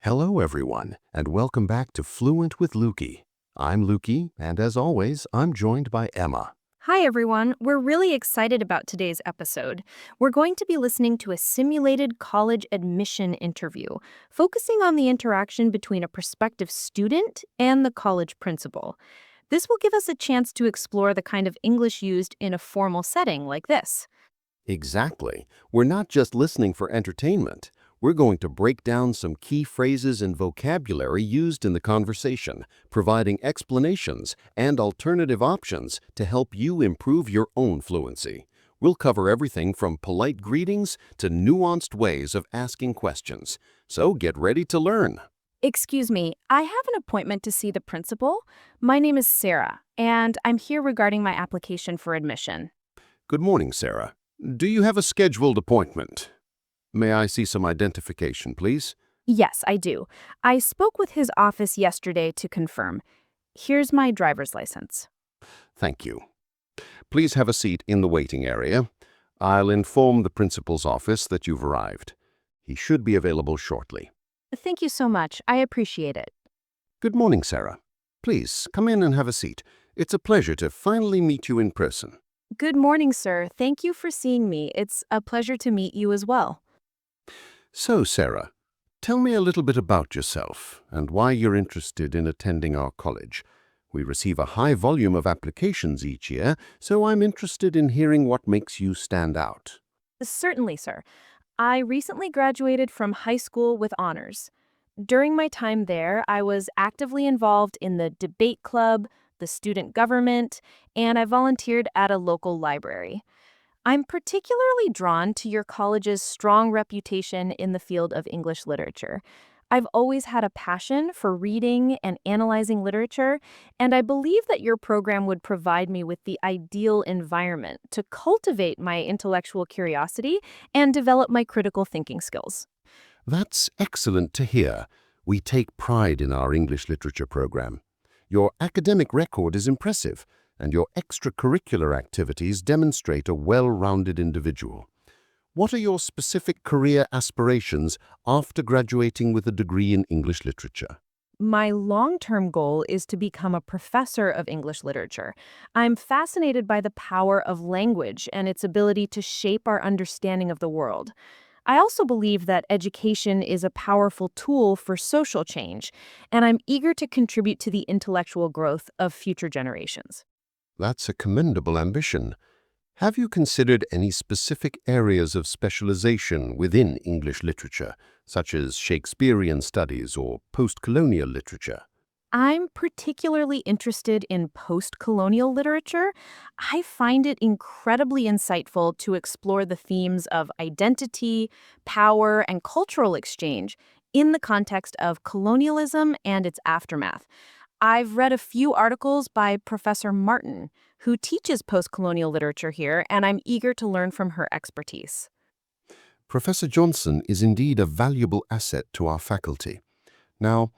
Hello, everyone, and welcome back to Fluent with Looki. I'm Looki, and as always, I'm joined by Emma. Hi, everyone. We're really excited about today's episode. We're going to be listening to a simulated college admission interview, focusing on the interaction between a prospective student and the college principal. This will give us a chance to explore the kind of English used in a formal setting like this. Exactly. We're not just listening for entertainment. We're going to break down some key phrases and vocabulary used in the conversation, providing explanations and alternative options to help you improve your own fluency. We'll cover everything from polite greetings to nuanced ways of asking questions. So get ready to learn. Excuse me, I have an appointment to see the principal. My name is Sarah, and I'm here regarding my application for admission. Good morning, Sarah. Do you have a scheduled appointment? May I see some identification, please? Yes, I do. I spoke with his office yesterday to confirm. Here's my driver's license. Thank you. Please have a seat in the waiting area. I'll inform the principal's office that you've arrived. He should be available shortly. Thank you so much. I appreciate it. Good morning, Sarah. Please come in and have a seat. It's a pleasure to finally meet you in person. Good morning, sir. Thank you for seeing me. It's a pleasure to meet you as well. So, Sarah, tell me a little bit about yourself and why you're interested in attending our college. We receive a high volume of applications each year, so I'm interested in hearing what makes you stand out. Certainly, sir. I recently graduated from high school with honors. During my time there, I was actively involved in the debate club, the student government, and I volunteered at a local library. I'm particularly drawn to your college's strong reputation in the field of English literature. I've always had a passion for reading and analyzing literature, and I believe that your program would provide me with the ideal environment to cultivate my intellectual curiosity and develop my critical thinking skills. That's excellent to hear. We take pride in our English literature program. Your academic record is impressive, and your extracurricular activities demonstrate a well-rounded individual. What are your specific career aspirations after graduating with a degree in English literature? My long-term goal is to become a professor of English literature. I'm fascinated by the power of language and its ability to shape our understanding of the world. I also believe that education is a powerful tool for social change, and I'm eager to contribute to the intellectual growth of future generations. That's a commendable ambition. Have you considered any specific areas of specialization within English literature, such as Shakespearean studies or post-colonial literature? I'm particularly interested in post-colonial literature. I find it incredibly insightful to explore the themes of identity, power, and cultural exchange in the context of colonialism and its aftermath. I've read a few articles by Professor Martin, who teaches post-colonial literature here, and I'm eager to learn from her expertise. Professor Johnson is indeed a valuable asset to our faculty. Now,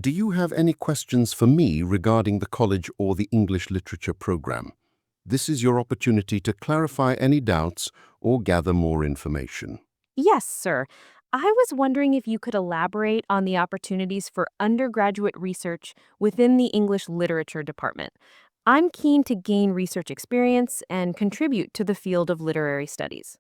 do you have any questions for me regarding the college or the English literature program? This is your opportunity to clarify any doubts or gather more information. Yes, sir. I was wondering if you could elaborate on the opportunities for undergraduate research within the English Literature Department. I'm keen to gain research experience and contribute to the field of literary studies.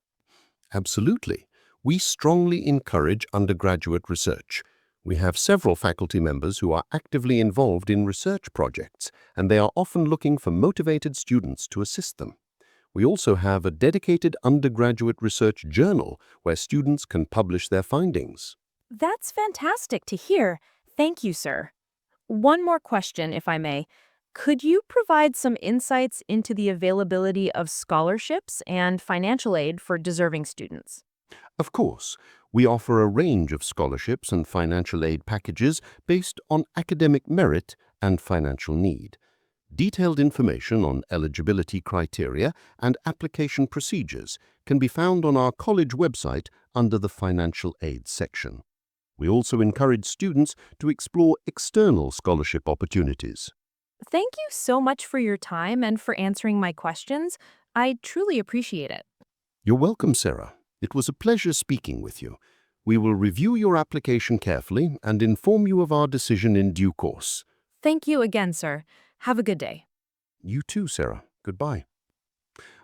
Absolutely. We strongly encourage undergraduate research. We have several faculty members who are actively involved in research projects, and they are often looking for motivated students to assist them. We also have a dedicated undergraduate research journal where students can publish their findings. That's fantastic to hear. Thank you, sir. One more question, if I may. Could you provide some insights into the availability of scholarships and financial aid for deserving students? Of course, we offer a range of scholarships and financial aid packages based on academic merit and financial need. Detailed information on eligibility criteria and application procedures can be found on our college website under the Financial Aid section. We also encourage students to explore external scholarship opportunities. Thank you so much for your time and for answering my questions. I truly appreciate it. You're welcome, Sarah. It was a pleasure speaking with you. We will review your application carefully and inform you of our decision in due course. Thank you again, sir. Have a good day. You too, Sarah. Goodbye.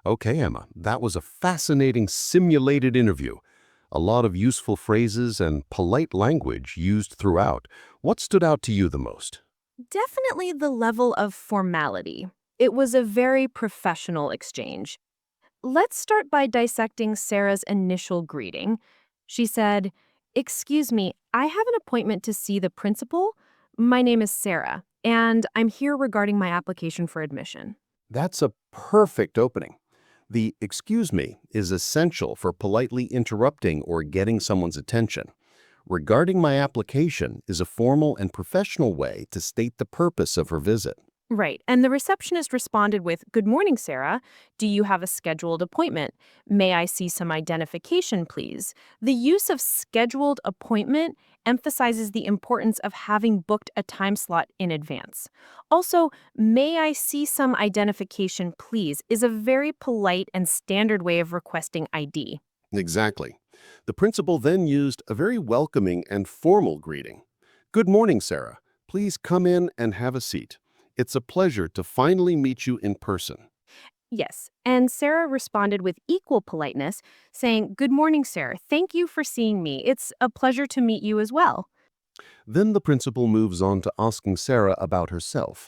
Okay, Emma, that was a fascinating simulated interview. A lot of useful phrases and polite language used throughout. What stood out to you the most? Definitely the level of formality. It was a very professional exchange. Let's start by dissecting Sarah's initial greeting. She said, "Excuse me, I have an appointment to see the principal. My name is Sarah, and I'm here regarding my application for admission." That's a perfect opening. The excuse me is essential for politely interrupting or getting someone's attention. Regarding my application is a formal and professional way to state the purpose of her visit. Right. And the receptionist responded with, "Good morning, Sarah. Do you have a scheduled appointment? May I see some identification, please?" The use of scheduled appointment emphasizes the importance of having booked a time slot in advance. Also, "May I see some identification, please?" is a very polite and standard way of requesting ID. Exactly. The principal then used a very welcoming and formal greeting. Good morning, Sarah. Please come in and have a seat. It's a pleasure to finally meet you in person. Yes, and Sarah responded with equal politeness, saying, "Good morning, Sarah. Thank you for seeing me. It's a pleasure to meet you as well." Then the principal moves on to asking Sarah about herself.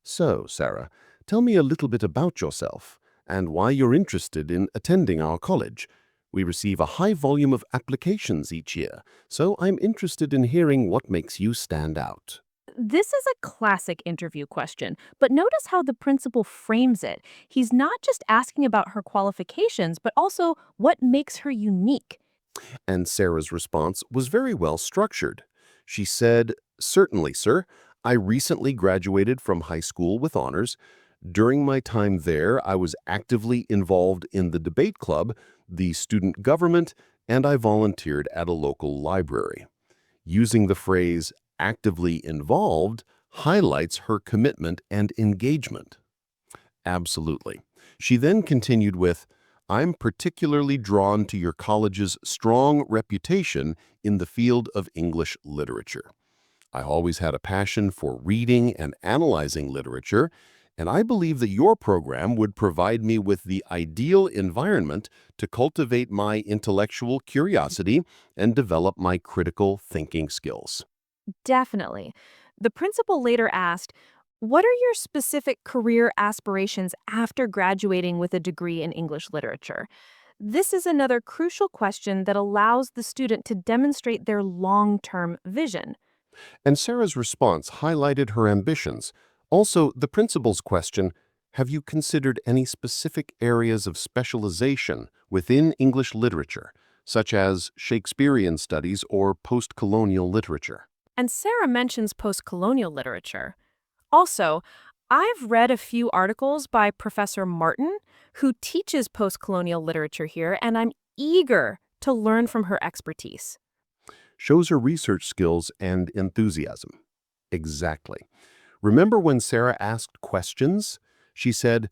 So, Sarah, tell me a little bit about yourself and why you're interested in attending our college. We receive a high volume of applications each year, so I'm interested in hearing what makes you stand out. This is a classic interview question, but notice how the principal frames it. He's not just asking about her qualifications, but also what makes her unique. And Sarah's response was very well structured. She said, Certainly, sir. I recently graduated from high school with honors. During my time there, I was actively involved in the debate club, the student government, and I volunteered at a local library. Using the phrase actively involved highlights her commitment and engagement. Absolutely. She then continued with, I'm particularly drawn to your college's strong reputation in the field of English literature. I always had a passion for reading and analyzing literature, and I believe that your program would provide me with the ideal environment to cultivate my intellectual curiosity and develop my critical thinking skills. Definitely. The principal later asked, "What are your specific career aspirations after graduating with a degree in English literature?" This is another crucial question that allows the student to demonstrate their long-term vision. And Sarah's response highlighted her ambitions. Also, the principal's question, have you considered any specific areas of specialization within English literature, such as Shakespearean studies or post-colonial literature? And Sarah mentions post-colonial literature. Also, I've read a few articles by Professor Martin, who teaches post-colonial literature here, and I'm eager to learn from her expertise. Shows her research skills and enthusiasm. Exactly. Remember when Sarah asked questions? She said,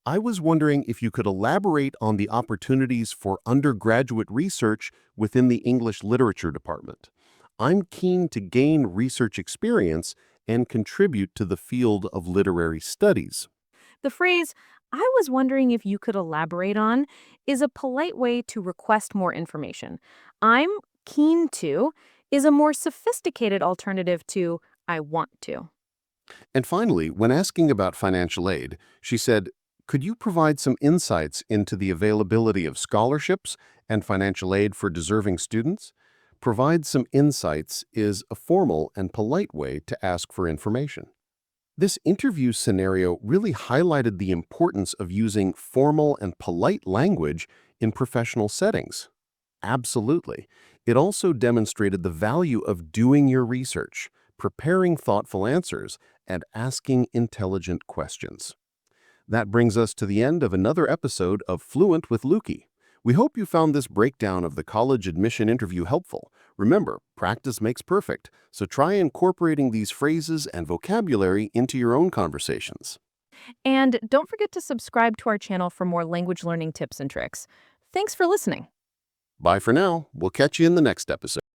I was wondering if you could elaborate on the opportunities for undergraduate research within the English literature department. I'm keen to gain research experience and contribute to the field of literary studies. The phrase, "I was wondering if you could elaborate on," is a polite way to request more information. "I'm keen to" is a more sophisticated alternative to "I want to." And finally, when asking about financial aid, she said, could you provide some insights into the availability of scholarships and financial aid for deserving students? Provide some insights is a formal and polite way to ask for information. This interview scenario really highlighted the importance of using formal and polite language in professional settings. Absolutely. It also demonstrated the value of doing your research, preparing thoughtful answers, and asking intelligent questions. That brings us to the end of another episode of Fluent with Looki. We hope you found this breakdown of the college admission interview helpful. Remember, practice makes perfect, so try incorporating these phrases and vocabulary into your own conversations. And don't forget to subscribe to our channel for more language learning tips and tricks. Thanks for listening. Bye for now. We'll catch you in the next episode.